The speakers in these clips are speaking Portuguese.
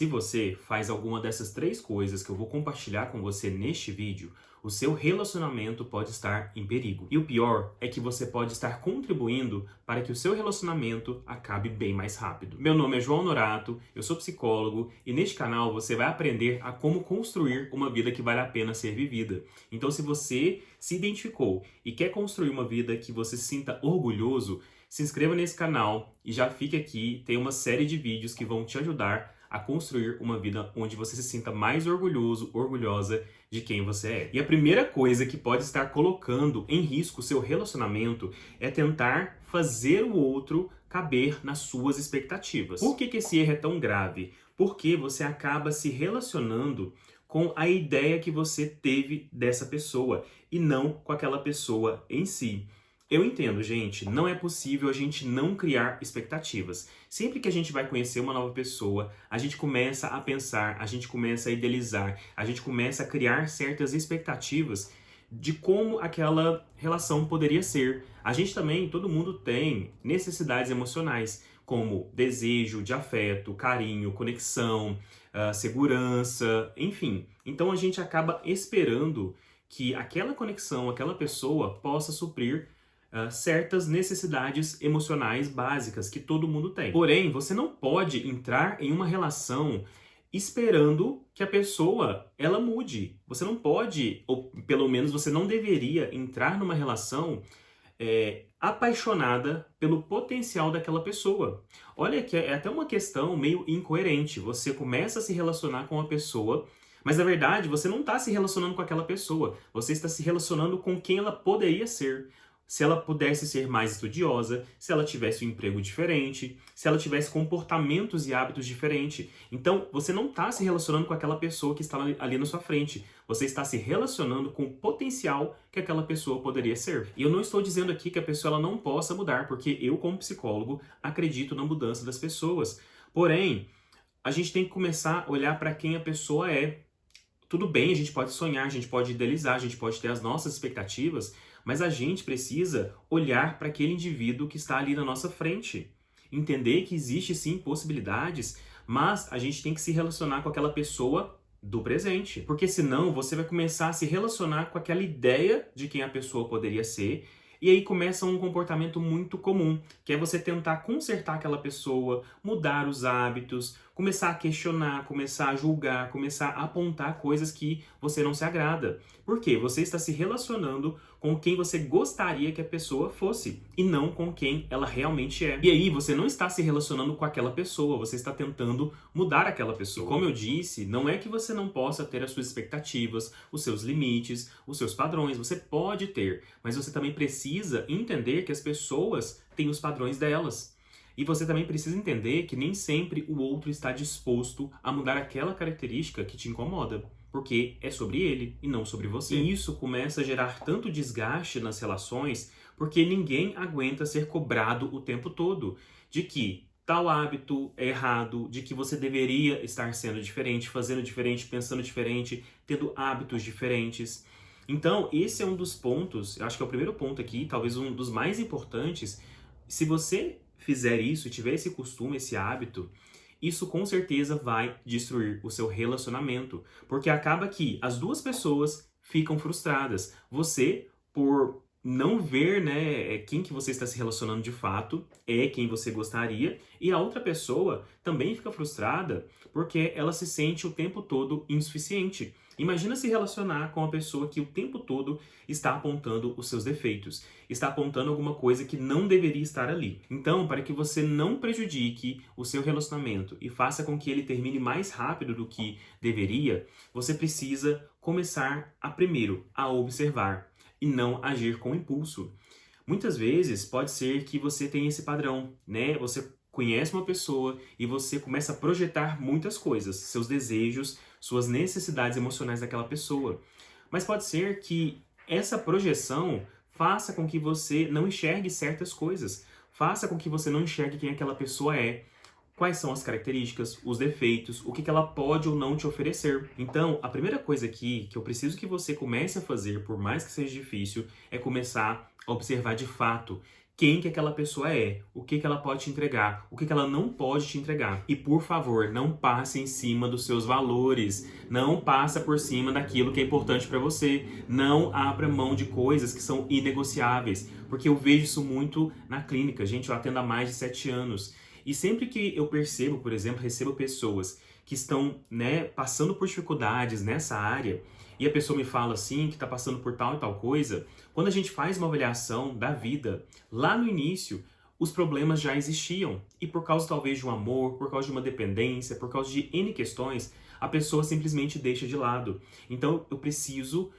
Se você faz alguma dessas três coisas que eu vou compartilhar com você neste vídeo, o seu relacionamento pode estar em perigo. E o pior é que você pode estar contribuindo para que o seu relacionamento acabe bem mais rápido. Meu nome é João Norato, eu sou psicólogo e neste canal você vai aprender a como construir uma vida que vale a pena ser vivida. Então, se você se identificou e quer construir uma vida que você se sinta orgulhoso, se inscreva nesse canal e já fique aqui, tem uma série de vídeos que vão te ajudar a construir uma vida onde você se sinta mais orgulhoso, orgulhosa de quem você é. E a primeira coisa que pode estar colocando em risco o seu relacionamento é tentar fazer o outro caber nas suas expectativas. Por que esse erro é tão grave? Porque você acaba se relacionando com a ideia que você teve dessa pessoa e não com aquela pessoa em si. Eu entendo, gente, não é possível a gente não criar expectativas. Sempre que a gente vai conhecer uma nova pessoa, a gente começa a pensar, a gente começa a idealizar, a gente começa a criar certas expectativas de como aquela relação poderia ser. A gente também, todo mundo tem necessidades emocionais, como desejo de afeto, carinho, conexão, segurança, enfim. Então a gente acaba esperando que aquela conexão, aquela pessoa possa suprir certas necessidades emocionais básicas que todo mundo tem. Porém, você não pode entrar em uma relação esperando que a pessoa ela mude. Você não pode, ou pelo menos você não deveria entrar numa relação apaixonada pelo potencial daquela pessoa. Olha que é até uma questão meio incoerente. Você começa a se relacionar com uma pessoa, mas na verdade você não está se relacionando com aquela pessoa. Você está se relacionando com quem ela poderia ser. Se ela pudesse ser mais estudiosa, se ela tivesse um emprego diferente, se ela tivesse comportamentos e hábitos diferentes. Então, você não está se relacionando com aquela pessoa que está ali na sua frente. Você está se relacionando com o potencial que aquela pessoa poderia ser. E eu não estou dizendo aqui que a pessoa ela não possa mudar, porque eu, como psicólogo, acredito na mudança das pessoas. Porém, a gente tem que começar a olhar para quem a pessoa é. Tudo bem, a gente pode sonhar, a gente pode idealizar, a gente pode ter as nossas expectativas, mas a gente precisa olhar para aquele indivíduo que está ali na nossa frente. Entender que existe sim possibilidades, mas a gente tem que se relacionar com aquela pessoa do presente. Porque senão você vai começar a se relacionar com aquela ideia de quem a pessoa poderia ser, e aí começa um comportamento muito comum, que é você tentar consertar aquela pessoa, mudar os hábitos, começar a questionar, começar a julgar, começar a apontar coisas que você não se agrada. Por quê? Você está se relacionando com quem você gostaria que a pessoa fosse e não com quem ela realmente é. E aí você não está se relacionando com aquela pessoa, você está tentando mudar aquela pessoa. E como eu disse, não é que você não possa ter as suas expectativas, os seus limites, os seus padrões, você pode ter, mas você também precisa entender que as pessoas têm os padrões delas. E você também precisa entender que nem sempre o outro está disposto a mudar aquela característica que te incomoda, porque é sobre ele e não sobre você. E isso começa a gerar tanto desgaste nas relações, porque ninguém aguenta ser cobrado o tempo todo de que tal hábito é errado, de que você deveria estar sendo diferente, fazendo diferente, pensando diferente, tendo hábitos diferentes. Então, esse é um dos pontos, eu acho que é o primeiro ponto aqui, talvez um dos mais importantes. Se você fizer isso e tiver esse costume, esse hábito, isso com certeza vai destruir o seu relacionamento. Porque acaba que as duas pessoas ficam frustradas. Você, por não ver, né, quem que você está se relacionando de fato, é quem você gostaria, e a outra pessoa também fica frustrada porque ela se sente o tempo todo insuficiente. Imagina se relacionar com uma pessoa que o tempo todo está apontando os seus defeitos, está apontando alguma coisa que não deveria estar ali. Então, para que você não prejudique o seu relacionamento e faça com que ele termine mais rápido do que deveria, você precisa começar primeiro a observar e não agir com impulso. Muitas vezes pode ser que você tenha esse padrão, né? Você conhece uma pessoa e você começa a projetar muitas coisas, seus desejos, suas necessidades emocionais daquela pessoa. Mas pode ser que essa projeção faça com que você não enxergue certas coisas, faça com que você não enxergue quem aquela pessoa é, quais são as características, os defeitos, o que ela pode ou não te oferecer. Então, a primeira coisa aqui que eu preciso que você comece a fazer, por mais que seja difícil, é começar a observar de fato quem que aquela pessoa é, o que que ela pode te entregar, o que que ela não pode te entregar. E por favor, não passe em cima dos seus valores, não passa por cima daquilo que é importante para você, não abra mão de coisas que são inegociáveis, porque eu vejo isso muito na clínica, gente, eu atendo há mais de 7 anos. E sempre que eu percebo, por exemplo, recebo pessoas que estão, passando por dificuldades nessa área, e a pessoa me fala assim, que está passando por tal e tal coisa, quando a gente faz uma avaliação da vida, lá no início, os problemas já existiam. E por causa talvez de um amor, por causa de uma dependência, por causa de N questões, a pessoa simplesmente deixa de lado. Então eu preciso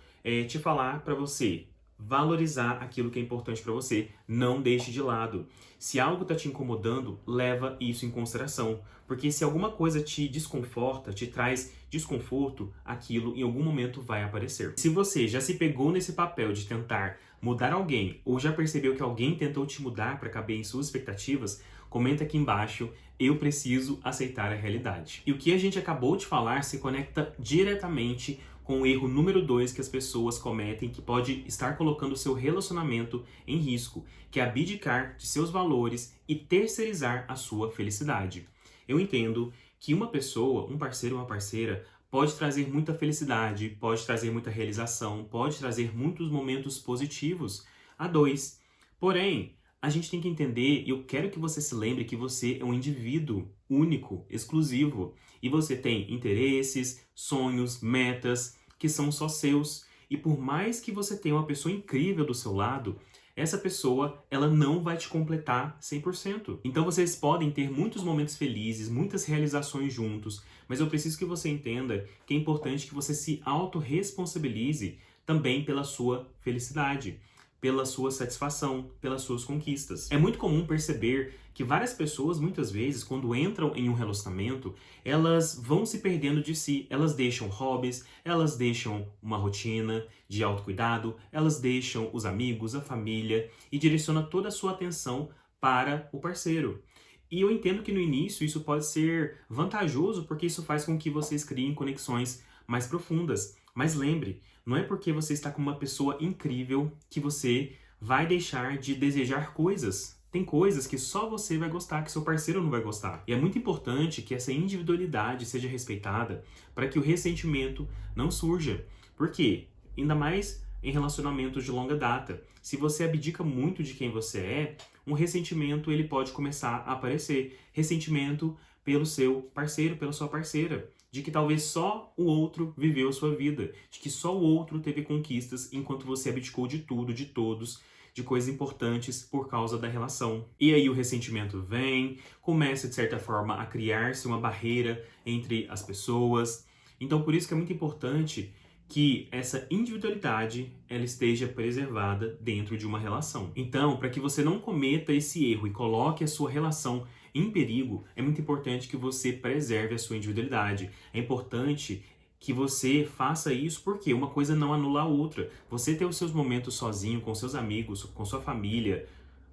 te falar para você, valorizar aquilo que é importante para você, não deixe de lado. Se algo está te incomodando, leva isso em consideração, porque se alguma coisa te desconforta, te traz desconforto, aquilo em algum momento vai aparecer. Se você já se pegou nesse papel de tentar mudar alguém, ou já percebeu que alguém tentou te mudar para caber em suas expectativas, comenta aqui embaixo, eu preciso aceitar a realidade. E o que a gente acabou de falar se conecta diretamente com o erro número 2 que as pessoas cometem, que pode estar colocando o seu relacionamento em risco, que é abdicar de seus valores e terceirizar a sua felicidade. Eu entendo que uma pessoa, um parceiro ou uma parceira, pode trazer muita felicidade, pode trazer muita realização, pode trazer muitos momentos positivos a dois. Porém, a gente tem que entender, e eu quero que você se lembre que você é um indivíduo único, exclusivo, e você tem interesses, sonhos, metas que são só seus. E por mais que você tenha uma pessoa incrível do seu lado, essa pessoa, ela não vai te completar 100%. Então vocês podem ter muitos momentos felizes, muitas realizações juntos, mas eu preciso que você entenda que é importante que você se autorresponsabilize também pela sua felicidade, pela sua satisfação, pelas suas conquistas. É muito comum perceber que várias pessoas, muitas vezes, quando entram em um relacionamento, elas vão se perdendo de si. Elas deixam hobbies, elas deixam uma rotina de autocuidado, elas deixam os amigos, a família e direcionam toda a sua atenção para o parceiro. E eu entendo que no início isso pode ser vantajoso porque isso faz com que vocês criem conexões mais profundas. Mas lembre, não é porque você está com uma pessoa incrível que você vai deixar de desejar coisas. Tem coisas que só você vai gostar, que seu parceiro não vai gostar. E é muito importante que essa individualidade seja respeitada para que o ressentimento não surja. Por quê? Ainda mais em relacionamentos de longa data. Se você abdica muito de quem você é, um ressentimento ele pode começar a aparecer. Ressentimento pelo seu parceiro, pela sua parceira. De que talvez só o outro viveu a sua vida, de que só o outro teve conquistas enquanto você abdicou de tudo, de todos, de coisas importantes por causa da relação. E aí o ressentimento vem, começa de certa forma a criar-se uma barreira entre as pessoas. Então por isso que é muito importante que essa individualidade ela esteja preservada dentro de uma relação. Então, para que você não cometa esse erro e coloque a sua relação em perigo, é muito importante que você preserve a sua individualidade. É importante que você faça isso porque uma coisa não anula a outra. Você ter os seus momentos sozinho, com seus amigos, com sua família,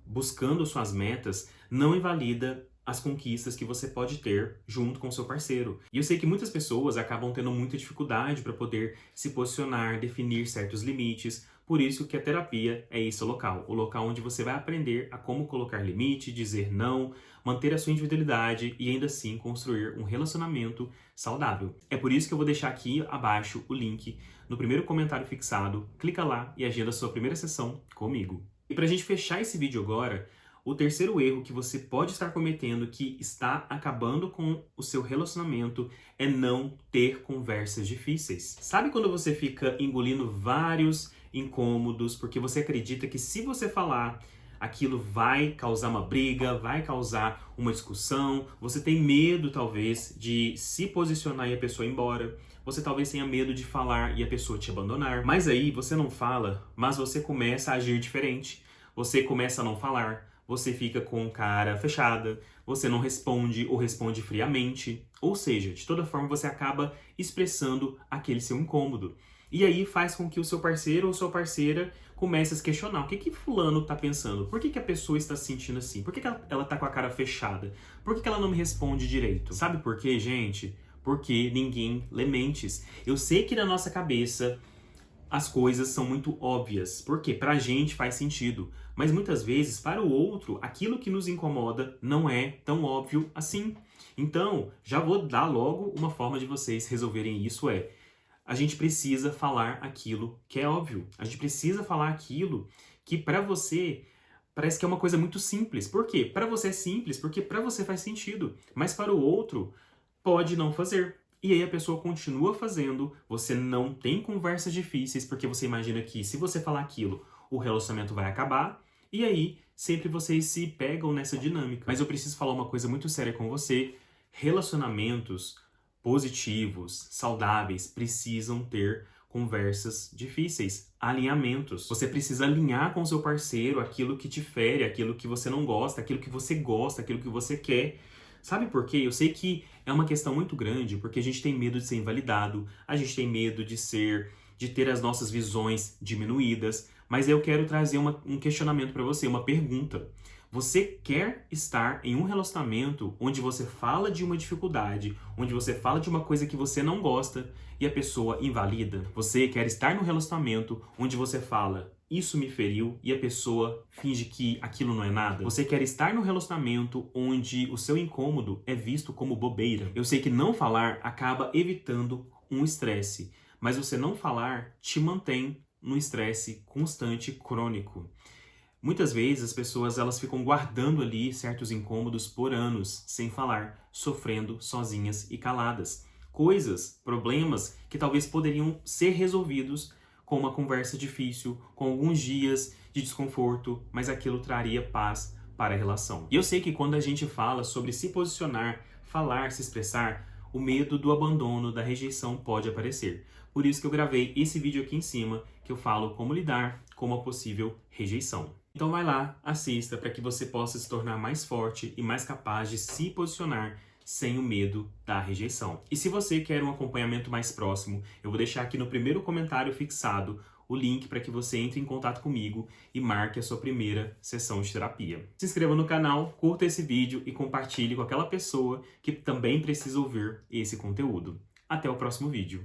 buscando suas metas, não invalida as conquistas que você pode ter junto com o seu parceiro. E eu sei que muitas pessoas acabam tendo muita dificuldade para poder se posicionar, definir certos limites. Por isso que a terapia é esse local. O local onde você vai aprender a como colocar limite, dizer não, manter a sua individualidade e ainda assim construir um relacionamento saudável. É por isso que eu vou deixar aqui abaixo o link no primeiro comentário fixado. Clica lá e agenda a sua primeira sessão comigo. E pra gente fechar esse vídeo agora, o terceiro erro que você pode estar cometendo que está acabando com o seu relacionamento é não ter conversas difíceis. Sabe quando você fica engolindo vários incômodos porque você acredita que se você falar, aquilo vai causar uma briga, vai causar uma discussão, você tem medo talvez de se posicionar e a pessoa ir embora, você talvez tenha medo de falar e a pessoa te abandonar, mas aí você não fala, mas você começa a agir diferente, você começa a não falar, você fica com cara fechada, você não responde ou responde friamente. Ou seja, de toda forma você acaba expressando aquele seu incômodo. E aí faz com que o seu parceiro ou sua parceira comece a se questionar. O que que fulano tá pensando? Por que que a pessoa está se sentindo assim? Por que que ela tá com a cara fechada? Por que que ela não me responde direito? Sabe por quê, gente? Porque ninguém lê mentes. Eu sei que na nossa cabeça as coisas são muito óbvias, porque pra gente faz sentido, mas muitas vezes para o outro, aquilo que nos incomoda não é tão óbvio assim. Então, já vou dar logo uma forma de vocês resolverem isso a gente precisa falar aquilo que é óbvio. A gente precisa falar aquilo que pra você parece que é uma coisa muito simples. Por quê? Pra você é simples porque pra você faz sentido, mas para o outro pode não fazer. E aí a pessoa continua fazendo, você não tem conversas difíceis, porque você imagina que se você falar aquilo, o relacionamento vai acabar, e aí sempre vocês se pegam nessa dinâmica. Mas eu preciso falar uma coisa muito séria com você. Relacionamentos positivos, saudáveis, precisam ter conversas difíceis, alinhamentos. Você precisa alinhar com o seu parceiro aquilo que te fere, aquilo que você não gosta, aquilo que você gosta, aquilo que você quer. Sabe por quê? Eu sei que é uma questão muito grande, porque a gente tem medo de ser invalidado, a gente tem medo de ter as nossas visões diminuídas, mas eu quero trazer um questionamento para você, uma pergunta. Você quer estar em um relacionamento onde você fala de uma dificuldade, onde você fala de uma coisa que você não gosta e a pessoa invalida? Você quer estar num relacionamento onde você fala, isso me feriu, e a pessoa finge que aquilo não é nada? Você quer estar num relacionamento onde o seu incômodo é visto como bobeira? Eu sei que não falar acaba evitando um estresse, mas você não falar te mantém num estresse constante, crônico. Muitas vezes as pessoas elas ficam guardando ali certos incômodos por anos, sem falar, sofrendo sozinhas e caladas. Coisas, problemas que talvez poderiam ser resolvidos com uma conversa difícil, com alguns dias de desconforto, mas aquilo traria paz para a relação. E eu sei que quando a gente fala sobre se posicionar, falar, se expressar, o medo do abandono, da rejeição pode aparecer. Por isso que eu gravei esse vídeo aqui em cima, que eu falo como lidar com uma possível rejeição. Então vai lá, assista para que você possa se tornar mais forte e mais capaz de se posicionar sem o medo da rejeição. E se você quer um acompanhamento mais próximo, eu vou deixar aqui no primeiro comentário fixado o link para que você entre em contato comigo e marque a sua primeira sessão de terapia. Se inscreva no canal, curta esse vídeo e compartilhe com aquela pessoa que também precisa ouvir esse conteúdo. Até o próximo vídeo.